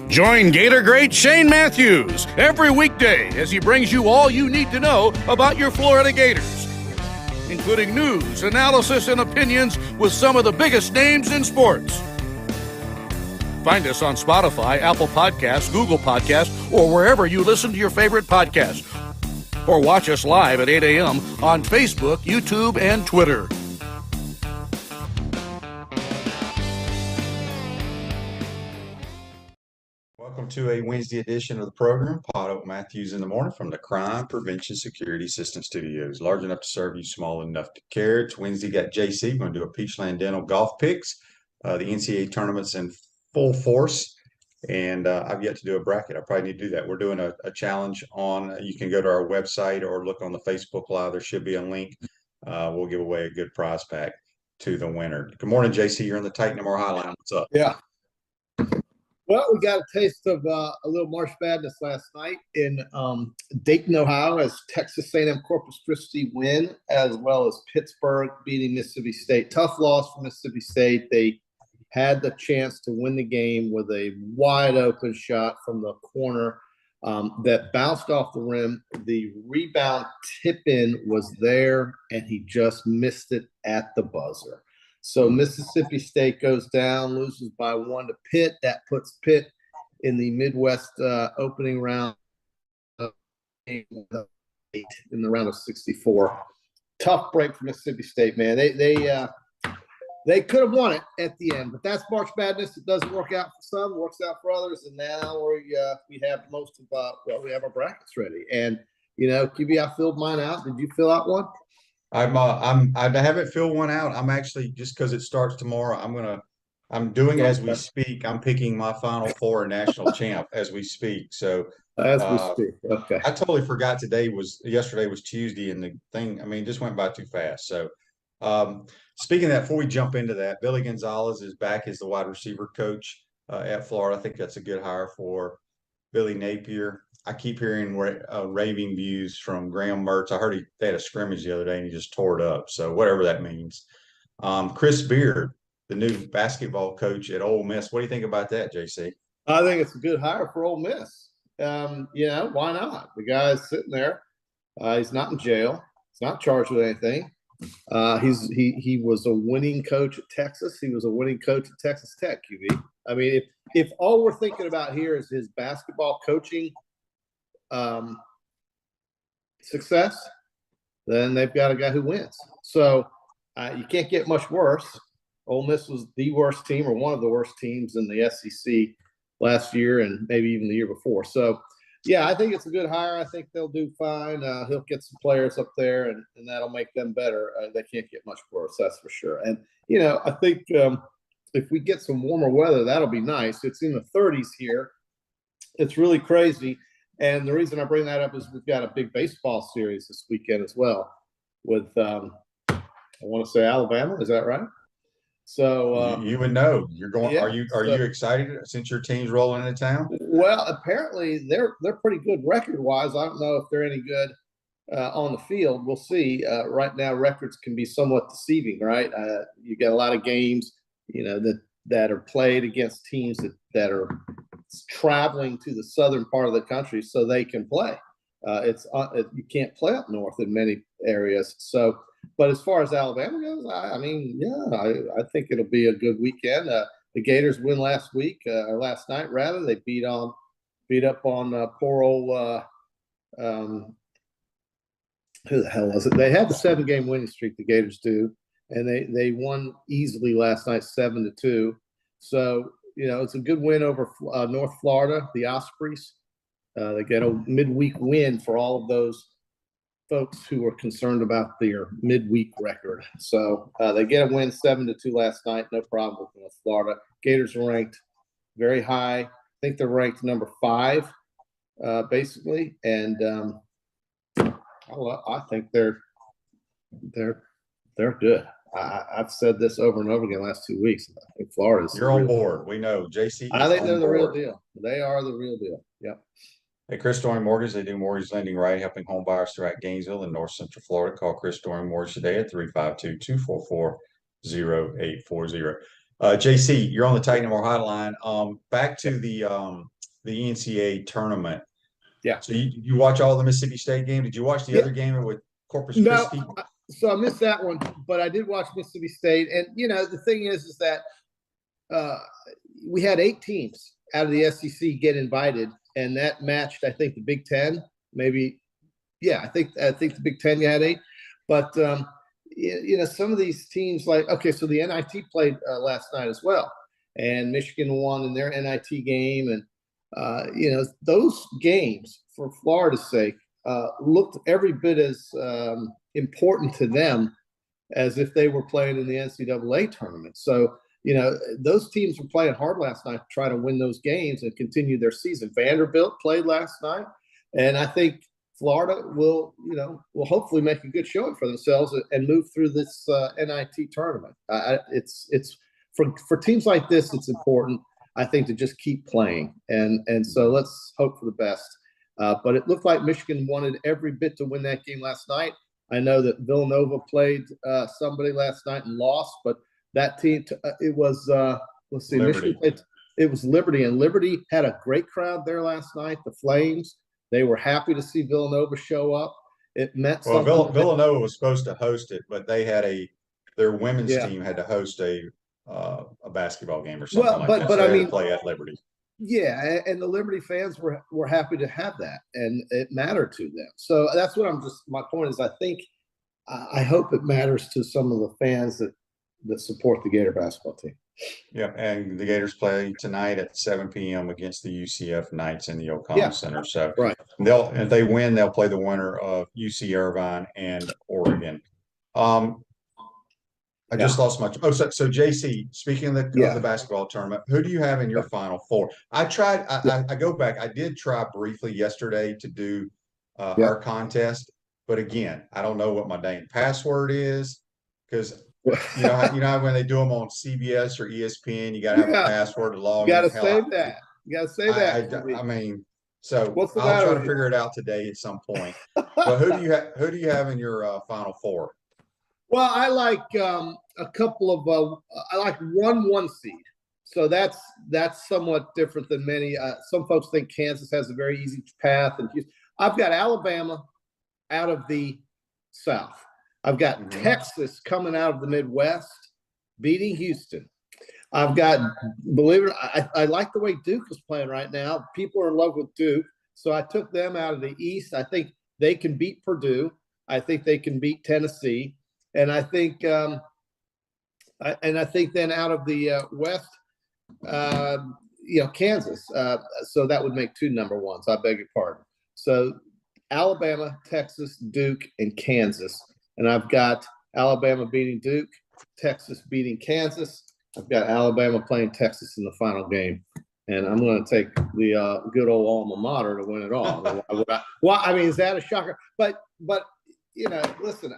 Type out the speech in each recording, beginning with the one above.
Join Gator great Shane Matthews every weekday as he brings you all you need to know about your Florida Gators, including news, analysis, and opinions with some of the biggest names in sports. Find us on Spotify, Apple Podcasts, Google Podcasts, or wherever you listen to your favorite podcasts. Or watch us live at 8 a.m. on Facebook, YouTube, and Twitter. Welcome to a Wednesday edition of the program. Podup Matthews in the morning from the Crime Prevention Security System Studios. Large enough to serve you, small enough to care. It's Wednesday. Got JC. We're going to do a Peachland Dental golf picks. The NCAA tournament's in full force, and I've yet to do a bracket. I probably need to do that. We're doing a challenge on. You can go to our website or look on the Facebook Live. There should be a link. We'll give away a good prize pack to the winner. Good morning, JC. You're on the Titan MR Highline. What's up? Yeah. Well, we got a taste of a little March Madness last night in Dayton, Ohio, as Texas A&M Corpus Christi win, as well as Pittsburgh beating Mississippi State. Tough loss for Mississippi State. They had the chance to win the game with a wide open shot from the corner that bounced off the rim. The rebound tip-in was there, and he just missed it at the buzzer. So Mississippi State goes down, loses by 1 to Pitt. That puts Pitt in the Midwest opening round in the round of 64. Tough break for Mississippi State, man. They could have won it at the end, but that's March Madness. It doesn't work out for some, works out for others, and now we have most of we have our brackets ready. And QB, I filled mine out. Did you fill out one? I haven't filled one out. I'm actually, just because it starts tomorrow, I'm doing as we speak. I'm picking my Final Four national champ as we speak. So as we speak, okay. I totally forgot yesterday was Tuesday, and the thing, it just went by too fast. So speaking of that, before we jump into that, Billy Gonzalez is back as the wide receiver coach at Florida. I think that's a good hire for Billy Napier. I keep hearing raving views from Graham Mertz. I heard they had a scrimmage the other day and he just tore it up. So whatever that means. Chris Beard, the new basketball coach at Ole Miss. What do you think about that, JC? I think it's a good hire for Ole Miss. Why not? The guy's sitting there. He's not in jail. He's not charged with anything. He was a winning coach at Texas. He was a winning coach at Texas Tech, QB. If all we're thinking about here is his basketball coaching success, then they've got a guy who wins. So you can't get much worse. Ole Miss was the worst team, or one of the worst teams in the SEC last year and maybe even the year before. So, yeah, I think it's a good hire. I think they'll do fine. He'll get some players up there, and that'll make them better. They can't get much worse, that's for sure. And, I think if we get some warmer weather, that'll be nice. It's in the 30s here. It's really crazy. And the reason I bring that up is we've got a big baseball series this weekend as well with, I want to say Alabama. Is that right? So you would know. You're going. Yeah, are you excited since your team's rolling into town? Well, apparently they're pretty good record-wise. I don't know if they're any good on the field. We'll see. Right now, records can be somewhat deceiving, right? You got a lot of games, that are played against teams that are traveling to the southern part of the country so they can play. You can't play up north in many areas. So, but as far as Alabama goes, I think it'll be a good weekend. The Gators win last night rather. They beat up on poor old who the hell was it? They had the 7-game winning streak, the Gators do, and they won easily last night, 7-2. So, it's a good win over North Florida, the Ospreys. They get a midweek win for all of those folks who are concerned about their midweek record. So they get a win 7-2 last night. No problem with North Florida. Gators are ranked very high. I think they're ranked number 5, basically. And I think they're good. I've said this over and over again the last 2 weeks. I think Florida's. You're on board. We know. JC. I think they're the real deal. They are the real deal. Yep. Hey, Chris Doring Mortgage. They do mortgage lending right, helping home buyers throughout Gainesville and North Central Florida. Call Chris Doring Mortgage today at 352-244-0840. JC, you're on the Titan More Hotline. Back to the NCAA tournament. Yeah. So you watch all the Mississippi State game? Did you watch the other game with Corpus No, Christi? so I missed that one, but I did watch Mississippi State. And, the thing is that we had 8 teams out of the SEC get invited, and that matched, I think, the Big Ten. Maybe, yeah, I think the Big Ten had 8. But, some of these teams so the NIT played last night as well. And Michigan won in their NIT game. And, those games, for Florida's sake, looked every bit as important to them as if they were playing in the NCAA tournament. So, those teams were playing hard last night to try to win those games and continue their season. Vanderbilt played last night, and I think Florida will hopefully make a good showing for themselves and move through this NIT tournament. It's for teams like this, it's important, I think, to just keep playing. And so let's hope for the best. But it looked like Michigan wanted every bit to win that game last night. I know that Villanova played somebody last night and lost, but that team, it was, let's see, Liberty. Michigan, it was Liberty, and Liberty had a great crowd there last night, the Flames. They were happy to see Villanova show up. It meant something. Well, Villanova was supposed to host it, but they had their women's team had to host a basketball game or something like that. But So I they had mean, to play at Liberty. Yeah, and the Liberty fans were happy to have that, and it mattered to them. So that's what my point is, I think, I hope it matters to some of the fans that support the Gator basketball team. Yeah, and the Gators play tonight at 7 p.m. against the UCF Knights in the O'Connell Center. So right. If they win, they'll play the winner of UC Irvine and Oregon. I just lost my. So JC, speaking of the basketball tournament, who do you have in your Final Four? I tried. I go back. I did try briefly yesterday to do our contest, but again, I don't know what my dang password is because you know when they do them on CBS or ESPN, you got to have a password to log in. You got to save that. You got to save that. I mean, so I'll try to figure it out today at some point. But who do you have in your Final Four? Well, I like a couple of I like 1 seed. So that's somewhat different than many. Some folks think Kansas has a very easy path, and I've got Alabama out of the South. I've got Texas coming out of the Midwest, beating Houston. I've got, believe it or not, I like the way Duke is playing right now. People are in love with Duke, so I took them out of the East. I think they can beat Purdue. I think they can beat Tennessee, and I think then out of the West, Kansas. So that would make 2 number ones. I beg your pardon. So Alabama, Texas, Duke, and Kansas. And I've got Alabama beating Duke, Texas beating Kansas. I've got Alabama playing Texas in the final game. And I'm going to take the good old alma mater to win it all. Well, I mean, is that a shocker? But listen,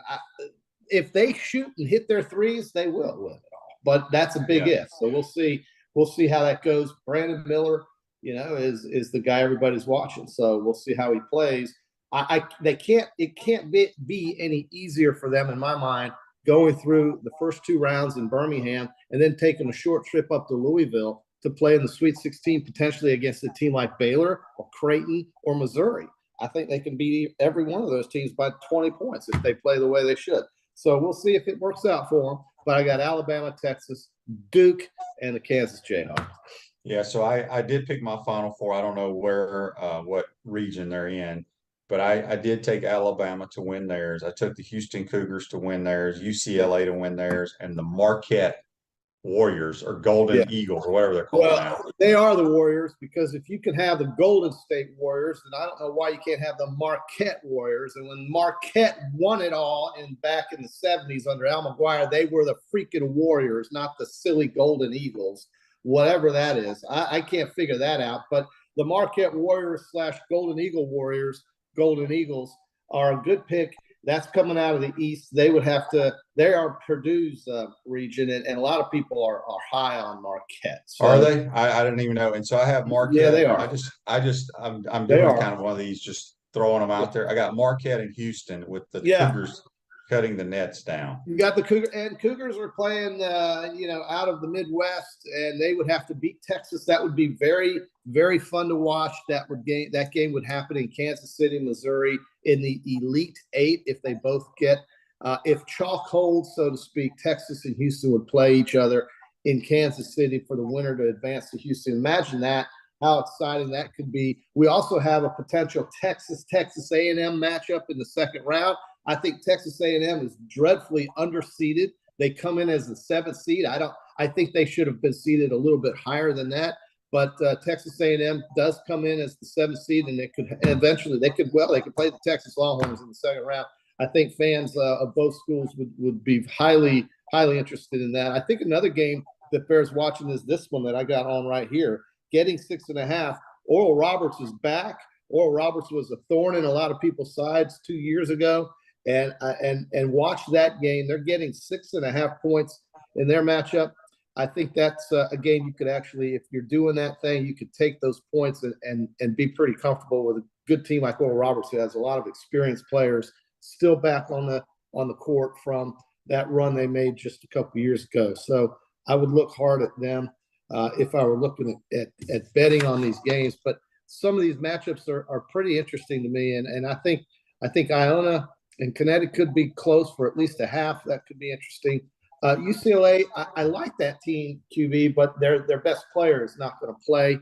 if they shoot and hit their threes, they will win it all. But that's a big if. So we'll see. We'll see how that goes. Brandon Miller, is the guy everybody's watching. So we'll see how he plays. It can't be any easier for them in my mind going through the first 2 rounds in Birmingham and then taking a short trip up to Louisville to play in the Sweet 16 potentially against a team like Baylor or Creighton or Missouri. I think they can beat every one of those teams by 20 points if they play the way they should. So we'll see if it works out for them. But I got Alabama, Texas, Duke, and the Kansas Jayhawks. Yeah, so I did pick my Final Four. I don't know what region they're in. But I did take Alabama to win theirs. I took the Houston Cougars to win theirs, UCLA to win theirs, and the Marquette Warriors or Golden Eagles or whatever they're called now. They are the Warriors because if you can have the Golden State Warriors, then I don't know why you can't have the Marquette Warriors. And when Marquette won it all back in the 70s under Al McGuire, they were the freaking Warriors, not the silly Golden Eagles, whatever that is. I can't figure that out. But the Marquette Warriors / Golden Eagles are a good pick. That's coming out of the East. They are Purdue's region, and a lot of people are high on Marquette. So, are they? I didn't even know. And so I have Marquette. Yeah, they are. I'm doing kind of one of these, just throwing them out there. I got Marquette and Houston with the Cougars cutting the nets down. You got the Cougars are playing, out of the Midwest, and they would have to beat Texas. That would be very, very fun to watch. That game would happen in Kansas City, Missouri, in the Elite Eight if they both get. If chalk holds, so to speak, Texas and Houston would play each other in Kansas City for the winner to advance to Houston. Imagine that, how exciting that could be. We also have a potential Texas A&M matchup in the second round. I think Texas A&M is dreadfully underseeded. They come in as the 7th seed. I think they should have been seeded a little bit higher than that. But Texas A&M does come in as the 7th seed, and they could play the Texas Longhorns in the second round. I think fans of both schools would be highly, highly interested in that. I think another game that bears watching is this one that I got on right here. Getting 6.5. Oral Roberts is back. Oral Roberts was a thorn in a lot of people's sides 2 years ago. And watch that game. They're getting 6.5 points in their matchup. I think that's a game you could actually, if you're doing that thing, you could take those points and be pretty comfortable with a good team like Oral Roberts, who has a lot of experienced players still back on the court from that run they made just a couple years ago. So I would look hard at them if I were looking at betting on these games. But some of these matchups are pretty interesting to me, and I think Iona and Connecticut could be close for at least a half. That could be interesting. UCLA, I like that team, QB, but their best player is not going to play,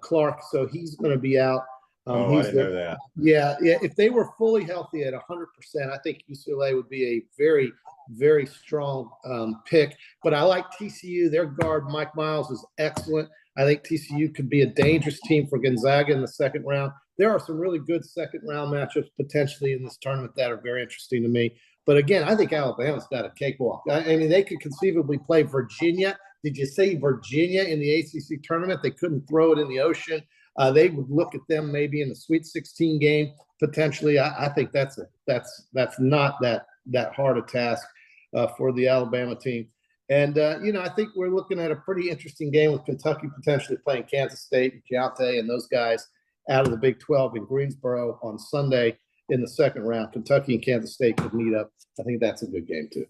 Clark, so he's going to be out. I didn't know that. Yeah. If they were fully healthy at 100%, I think UCLA would be a very, very strong pick. But I like TCU. Their guard, Mike Miles, is excellent. I think TCU could be a dangerous team for Gonzaga in the second round. There are some really good second-round matchups potentially in this tournament that are very interesting to me. But, again, I think Alabama's got a cakewalk. I mean, they could conceivably play Virginia. Did you say Virginia in the ACC tournament? They couldn't throw it in the ocean. They would look at them maybe in the Sweet 16 game potentially. I think that's not that hard a task for the Alabama team. And, I think we're looking at a pretty interesting game with Kentucky potentially playing Kansas State and Keontae and those guys out of the Big 12 in Greensboro on Sunday in the second round. Kentucky and Kansas State could meet up. I think that's a good game too.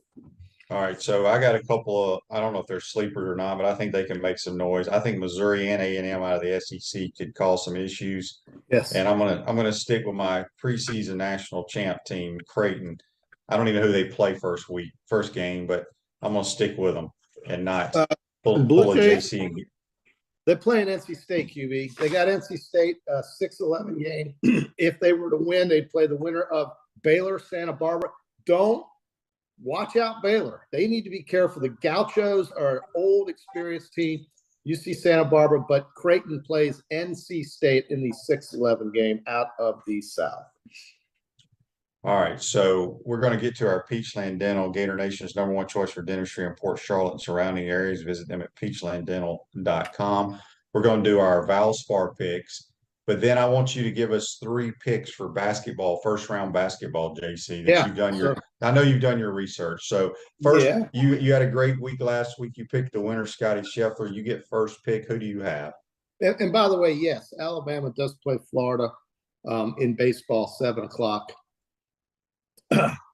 All right, so I got a couple of, I don't know if they're sleepers or not, but I think they can make some noise. I think Missouri and A&M out of the SEC could cause some issues. Yes. And I'm gonna stick with my preseason national champ team, Creighton. I don't even know who they play first game, but I'm gonna stick with them and not pull a JC. They're playing NC State, QB. They got NC State 6-11 game. If they were to win, they'd play the winner of Baylor, Santa Barbara. Don't watch out, Baylor. They need to be careful. The Gauchos are an old, experienced team. UC Santa Barbara, but Creighton plays NC State in the 6-11 game out of the South. All right, so we're going to get to our Peachland Dental, Gator Nation's #1 choice for dentistry in Port Charlotte and surrounding areas. Visit them at peachlanddental.com. We're going to do our Valspar picks, but then I want you to give us 3 picks for basketball, first-round basketball, JC. You've done I know you've done your research. So first, you had a great week last week. You picked the winner, Scotty Scheffler. You get first pick. Who do you have? And by the way, yes, Alabama does play Florida in baseball 7 o'clock.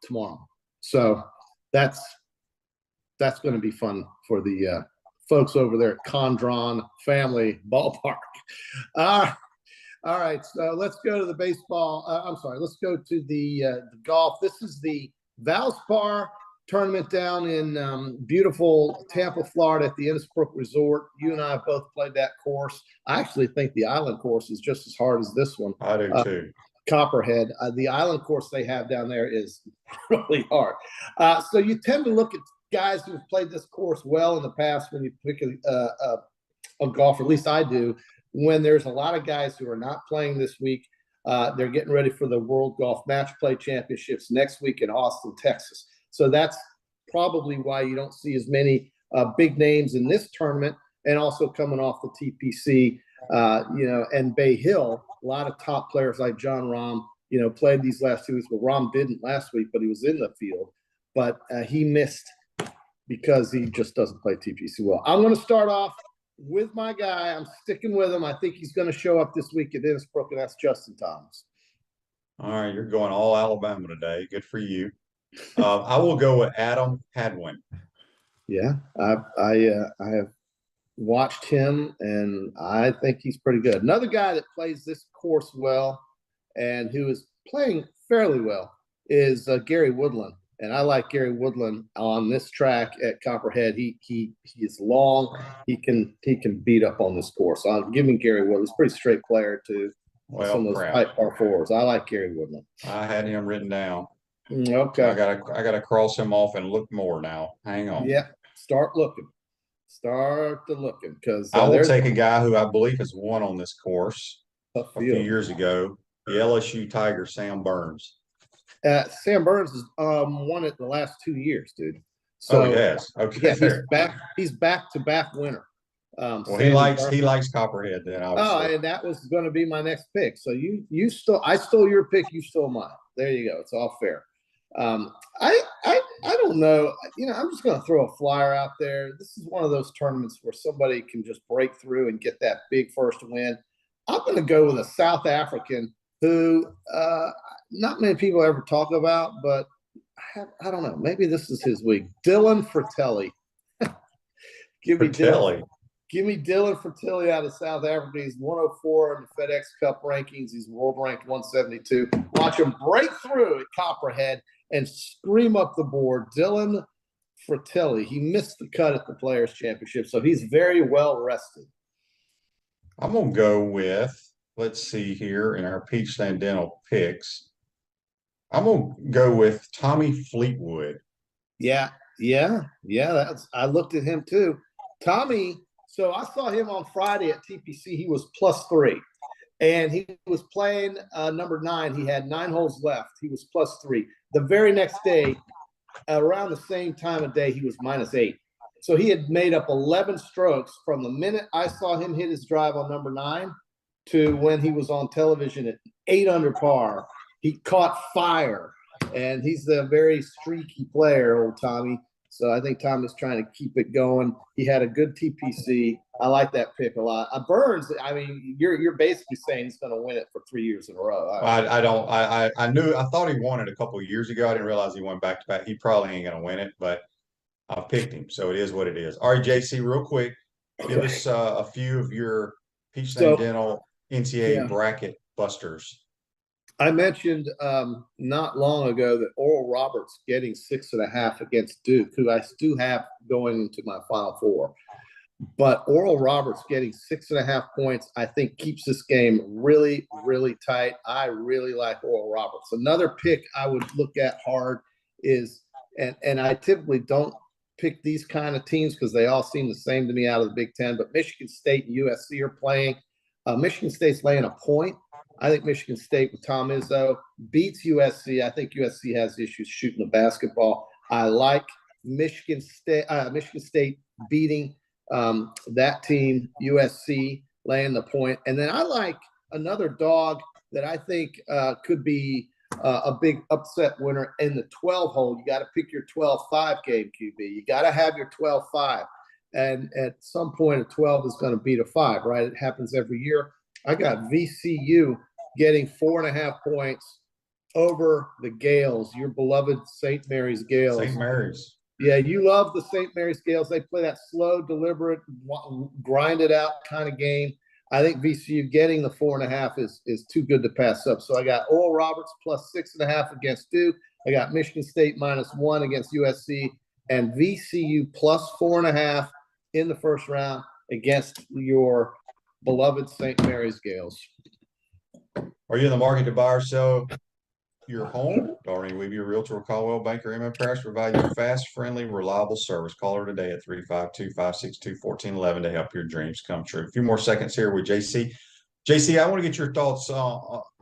Tomorrow, so that's going to be fun for the folks over there at Condron Family Ballpark. All right, so let's go to the baseball. Let's go to the golf. This is the Valspar tournament down in beautiful Tampa, Florida, at the Innisbrook Resort. You and I have both played that course. I actually think the Island course is just as hard as this one. I do too. Copperhead. The Island course they have down there is really hard. So you tend to look at guys who've played this course well in the past when you pick a golfer, at least I do, when there's a lot of guys who are not playing this week. They're getting ready for the World Golf Match Play Championships next week in Austin, Texas. So that's probably why you don't see as many big names in this tournament, and also coming off the TPC, and Bay Hill. A lot of top players like John Rahm, played these last 2 weeks. Well, Rahm didn't last week, but he was in the field. But he missed because he just doesn't play TPC well. I'm going to start off with my guy. I'm sticking with him. I think he's going to show up this week at Innisbrook, and that's Justin Thomas. All right, you're going all Alabama today. Good for you. I will go with Adam Hadwin. Yeah, I have watched him, and I think he's pretty good. Another guy that plays this course well, and who is playing fairly well, is Gary Woodland. And I like Gary Woodland on this track at Copperhead. He is long. He can beat up on this course. So I'm giving Gary Woodland. He's a pretty straight player too. Well, Some of those tight par fours. I like Gary Woodland. I had him written down. Okay. I gotta cross him off and look more now. Hang on. Yeah. Start looking. Start to looking, because I will take a guy who I believe has won on this course a a few years ago. The LSU Tiger, Sam Burns. Sam Burns has won it the last 2 years, dude. So he has. Okay. Yeah, he's back to back winner. Well, Sam he likes Copperhead then, obviously. and that was going to be my next pick. So I stole your pick, you stole mine. There you go. It's all fair. I don't know. I'm just going to throw a flyer out there. This is one of those tournaments where somebody can just break through and get that big first win. I'm going to go with a South African who not many people ever talk about, but I don't know. Maybe this is his week. Dylan Fratelli. Give me Dylan Fratelli out of South Africa. He's 104 in the FedEx Cup rankings. He's world ranked 172. Watch him break through at Copperhead and scream up the board. Dylan Fratelli. He missed the cut at the Players Championship, so he's very well rested. I'm going to go with, let's see here in our Peachland Dental picks. I'm going to go with Tommy Fleetwood. Yeah. I looked at him too. Tommy, so I saw him on Friday at TPC. He was +3. And he was playing number 9. He had 9 holes left. He was +3. The very next day, around the same time of day, he was -8. So he had made up 11 strokes from the minute I saw him hit his drive on number 9 to when he was on television at 8 under par. He caught fire, and he's a very streaky player, old Tommy. So I think Tommy's trying to keep it going. He had a good TPC. I like that pick a lot. Burns, I mean, you're basically saying he's going to win it for 3 years in a row. I thought he won it a couple of years ago. I didn't realize he won back to back. He probably ain't going to win it, but I picked him, so it is what it is. All right, JC, real quick, give us a few of your Peachland Dental NCAA bracket busters. I mentioned not long ago that Oral Roberts getting 6.5 against Duke, who I do have going into my Final Four. But Oral Roberts getting 6.5 points, I think, keeps this game really, really tight. I really like Oral Roberts. Another pick I would look at hard is, and I typically don't pick these kind of teams because they all seem the same to me out of the Big Ten, but Michigan State and USC are playing. Michigan State's laying a point. I think Michigan State with Tom Izzo beats USC. I think USC has issues shooting the basketball. I like Michigan State beating that team, USC laying the point. And then I like another dog that I think could be a big upset winner in the 12 hole. You got to pick your 12-5 game, QB. You got to have your 12-5. And at some point, a 12 is going to beat a 5, right? It happens every year. I got VCU getting 4.5 points over the Gales, your beloved St. Mary's Gales. St. Mary's. Yeah, you love the St. Mary's Gales. They play that slow, deliberate, grind it out kind of game. I think VCU getting the 4.5 is too good to pass up. So I got Oral Roberts plus 6.5 against Duke. I got Michigan State -1 against USC, and VCU plus 4.5 in the first round against your beloved St. Mary's Gales. Are you in the market to buy or sell your home? Darlene Weeby, your realtor, Caldwell Banker, M.F. Parrish provide you fast, friendly, reliable service. Call her today at 352-562-1411 to help your dreams come true. A few more seconds here with JC. JC, I want to get your thoughts.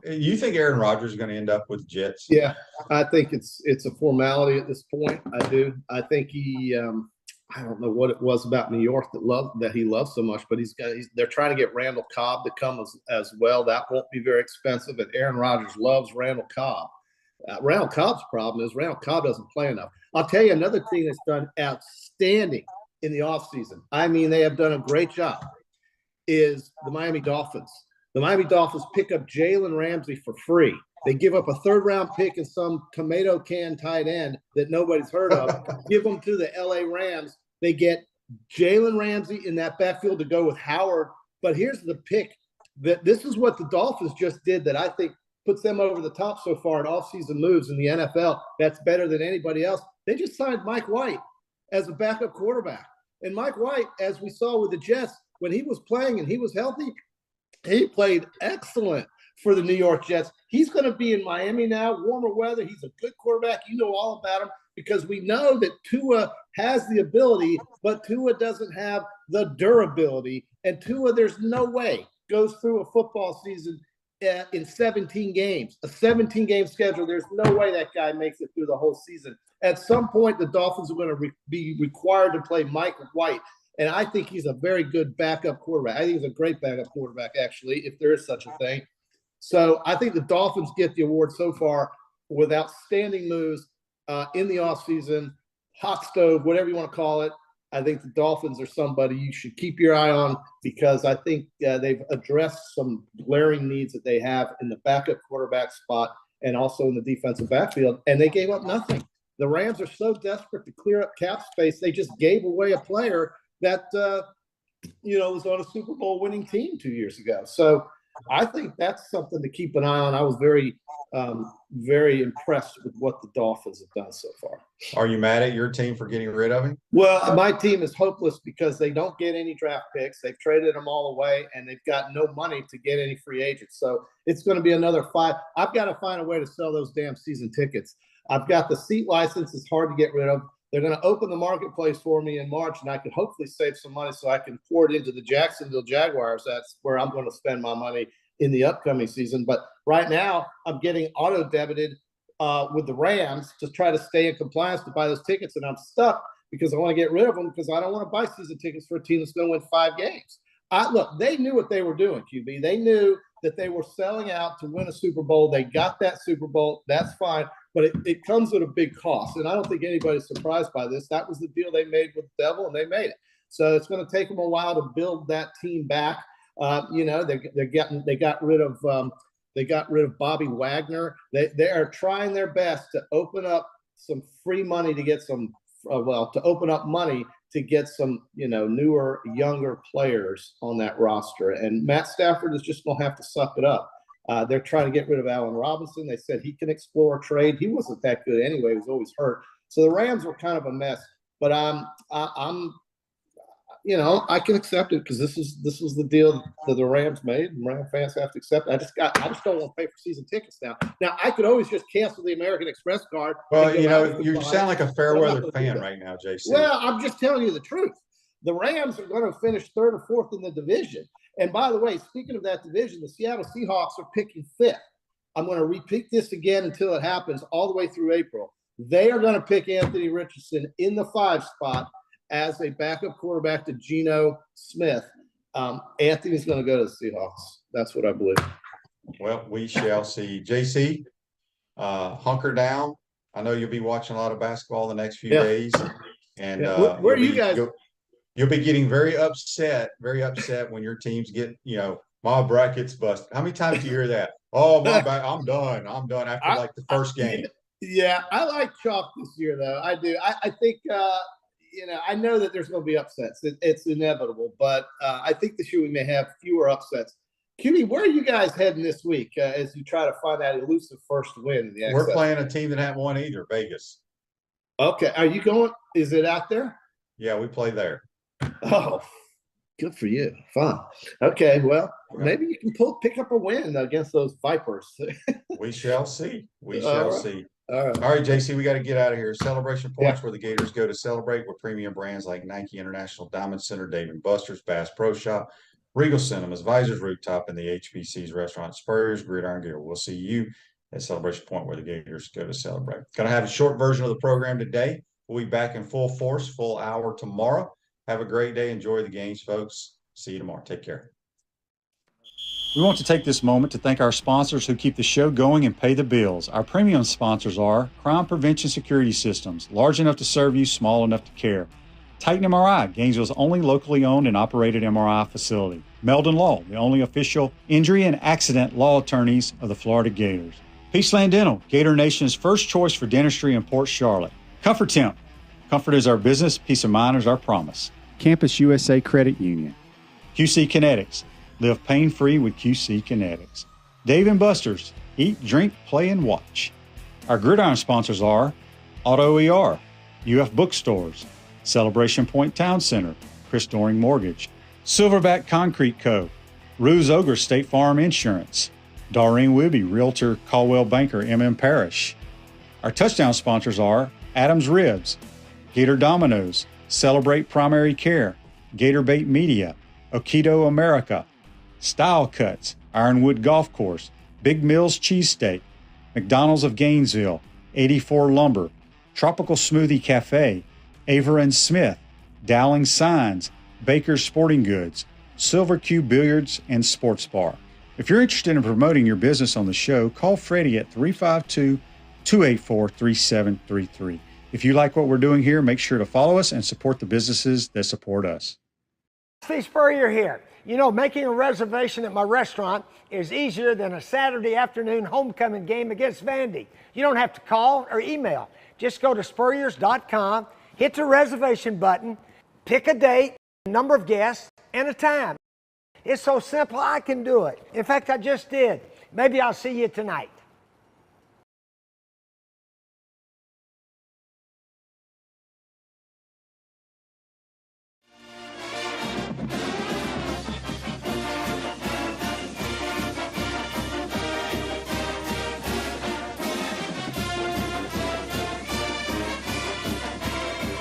You think Aaron Rodgers is going to end up with the Jets? Yeah, I think it's a formality at this point. I do. I think he I don't know what it was about New York that he loves so much, but they're trying to get Randall Cobb to come as well. That won't be very expensive. And Aaron Rodgers loves Randall Cobb. Randall Cobb's problem is Randall Cobb doesn't play enough. I'll tell you another thing that's done outstanding in the offseason. I mean, they have done a great job, is the Miami Dolphins. The Miami Dolphins pick up Jalen Ramsey for free. They give up a third-round pick and some tomato can tight end that nobody's heard of, give them to the LA Rams. They get Jalen Ramsey in that backfield to go with Howard. But here's the pick. This is what the Dolphins just did that I think puts them over the top so far in offseason moves in the NFL. That's better than anybody else. They just signed Mike White as a backup quarterback. And Mike White, as we saw with the Jets, when he was playing and he was healthy, he played excellent for the New York Jets. He's going to be in Miami now, warmer weather. He's a good quarterback. You know all about him because we know that Tua has the ability, but Tua doesn't have the durability. And Tua, there's no way, goes through a football season in 17 games, a 17-game schedule. There's no way that guy makes it through the whole season. At some point, the Dolphins are going to be required to play Mike White. And I think he's a very good backup quarterback. I think he's a great backup quarterback, actually, if there is such a thing. So I think the Dolphins get the award so far with outstanding moves in the offseason, hot stove, whatever you want to call it. I think the Dolphins are somebody you should keep your eye on because I think they've addressed some glaring needs that they have in the backup quarterback spot and also in the defensive backfield, and they gave up nothing. The Rams are so desperate to clear up cap space, they just gave away a player that was on a Super Bowl winning team 2 years ago. So I think that's something to keep an eye on. I was very, very impressed with what the Dolphins have done so far. Are you mad at your team for getting rid of him? Well, my team is hopeless because they don't get any draft picks. They've traded them all away, and they've got no money to get any free agents. So it's going to be another 5. I've got to find a way to sell those damn season tickets. I've got the seat license. It's hard to get rid of. They're going to open the marketplace for me in March, and I can hopefully save some money so I can pour it into the Jacksonville Jaguars. That's where I'm going to spend my money in the upcoming season. But right now, I'm getting auto-debited with the Rams to try to stay in compliance to buy those tickets, and I'm stuck because I want to get rid of them because I don't want to buy season tickets for a team that's going to win 5 games. Look, they knew what they were doing, QB. They knew that they were selling out to win a Super Bowl. They got that Super Bowl. That's fine. But it comes at a big cost. And I don't think anybody's surprised by this. That was the deal they made with the devil, and they made it. So it's going to take them a while to build that team back. They got rid of Bobby Wagner. They are trying their best to open up some free money to get some newer, younger players on that roster. And Matt Stafford is just going to have to suck it up. They're trying to get rid of Allen Robinson. They said he can explore a trade. He wasn't that good anyway. He was always hurt. So the Rams were kind of a mess. But I can accept it because this was the deal that the Rams made, and Ram fans have to accept it. I just don't want to pay for season tickets now. Now I could always just cancel the American Express card. Well, you sound like a fair weather fan right now, JC. Well, I'm just telling you the truth. The Rams are going to finish 3rd or 4th in the division. And by the way, speaking of that division, the Seattle Seahawks are picking 5th. I'm going to repeat this again until it happens all the way through April. They are going to pick Anthony Richardson in the 5 spot as a backup quarterback to Geno Smith. Anthony's going to go to the Seahawks. That's what I believe. Well, we shall see. JC, hunker down. I know you'll be watching a lot of basketball the next few days. And where are you guys? You'll be getting very upset when your teams get, my bracket's busted. How many times do you hear that? Oh, my back, I'm done after like the first game. Yeah, I like chalk this year, though. I do. I think, I know that there's going to be upsets. It's inevitable, but I think this year we may have fewer upsets. QB, where are you guys heading this week as you try to find that elusive first win in the XFL? We're playing a team that haven't won either, Vegas. Okay. Are you going? Is it out there? Yeah, we play there. Oh, good for you. Fun. Okay, well, maybe you can pick up a win against those Vipers. We shall see. We shall see. All right, JC, we got to get out of here. Celebration Points, where the Gators go to celebrate with premium brands like Nike International, Diamond Center, Dave & Buster's, Bass Pro Shop, Regal Cinemas, Visors Rooftop, and the HBC's Restaurant, Spurs, Gridiron Grill. We'll see you at Celebration Point, where the Gators go to celebrate. Going to have a short version of the program today. We'll be back in full force, full hour tomorrow. Have a great day. Enjoy the games, folks. See you tomorrow. Take care. We want to take this moment to thank our sponsors who keep the show going and pay the bills. Our premium sponsors are Crime Prevention Security Systems, large enough to serve you, small enough to care. Titan MRI, Gainesville's only locally owned and operated MRI facility. Meldon Law, the only official injury and accident law attorneys of the Florida Gators. Peachland Dental, Gator Nation's first choice for dentistry in Port Charlotte. Comfort Temp. Comfort is our business, peace of mind is our promise. Campus USA Credit Union. QC Kinetics. Live pain-free with QC Kinetics. Dave & Buster's. Eat, drink, play, and watch. Our gridiron sponsors are Auto ER, UF Bookstores, Celebration Point Town Center, Chris Doring Mortgage, Silverback Concrete Co., Ruse Ogre State Farm Insurance, Doreen Wibby, Realtor Caldwell Banker, MM Parish. Our touchdown sponsors are Adams Ribs, Gator Dominoes, Celebrate Primary Care, Gator Bait Media, Okido America, Style Cuts, Ironwood Golf Course, Big Mills Cheesesteak, McDonald's of Gainesville, 84 Lumber, Tropical Smoothie Cafe, Aver and Smith, Dowling Signs, Baker's Sporting Goods, Silver Q Billiards and Sports Bar. If you're interested in promoting your business on the show, call Freddie at 352-284-3733. If you like what we're doing here, make sure to follow us and support the businesses that support us. Steve Spurrier here. You know, making a reservation at my restaurant is easier than a Saturday afternoon homecoming game against Vandy. You don't have to call or email. Just go to spurriers.com, hit the reservation button, pick a date, a number of guests, and a time. It's so simple, I can do it. In fact, I just did. Maybe I'll see you tonight.